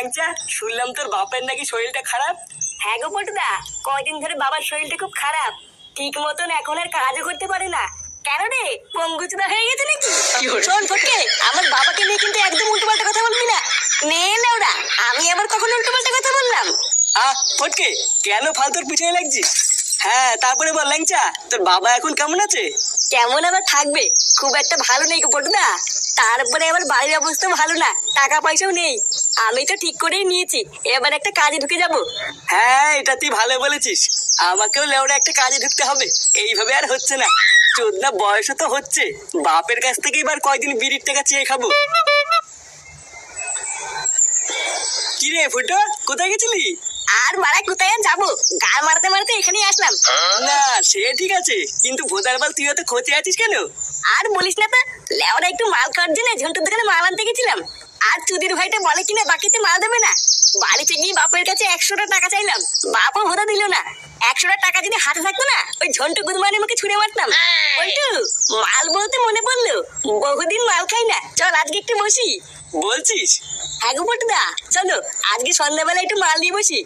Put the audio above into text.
ল্যাংচা, শুনলাম তোর বাপের নাকি শরীরটা খারাপ। হ্যাঁ গো পটুদা, কয়দিন ধরে বাবার শরীরটা খুব খারাপ, ঠিক মতন এখন আর কাজও করতে পারে না। কেন রে, পঙ্গুচুদা হয়ে গেছে নাকি? শোন ফটকে, আমার বাবাকে নিয়ে কিন্তু একদম উল্টোপাল্টা কথা বলবি না। নে ওরা, আমি আবার কখন উল্টোপাল্টা কথা বললাম? ফটকে, কেন ফালতুর পিছনে লাগছিস? হ্যাঁ, তারপরে বল ল্যাংচা, তোর বাবা এখন কেমন আছে? কেমন আবার থাকবে, খুব একটা ভালো নেই গো পটুদা। তারপরে আবার বাড়ির অবস্থা ভালো না, টাকা পয়সাও নেই। আমি তো ঠিক করেই নিয়েছি, এবার একটা কাজে ঢুকে যাব। হ্যাঁ, এটা তুই ভালো বলেছিস। আমাকেও লেওড়া একটা কাজে ঢুকতে হবে, এইভাবে আর হচ্ছে না। চোদনা বয়সও তো হচ্ছে, বাপের কাছ থেকে এবার কয়দিন বিড়ির টাকা চেয়ে খাবো। কি রে ফুটো, কোথায় গেছিলি? আর মারা কোথায় আর যাবো, গাল মারতে মারতে এখানেই আসলাম। না, সে ঠিক আছে, কিন্তু ভোদার বাল তুই তো খোঁজে আছিস কেন? আর বলিস না তো, লেওরা একটু মাল খাওয়ার জন্য ঝন্টুর দোকানে মাল আনতে গেছিলাম। আর চুদির ভাইটা বলে কিনা বাকিতে মাল দেবে না। বাড়িতে গিয়ে বাপের কাছে 100টা টাকা চাইলাম, বাপও ভোদা দিল না। 100টা টাকা যদি হাতে থাকতো না, ওই ঝন্টু গুদমানের মুখে ছুঁড়ে মারতাম। বল্টু, মাল বলতে মনে পড়লো, বহুদিন মাল খাই না, চল আজকে একটু বসি। বলছিস? হ্যাঁ গো পটুদা, চলো আজকে সন্ধ্যাবেলা একটু মাল নিয়ে বসি।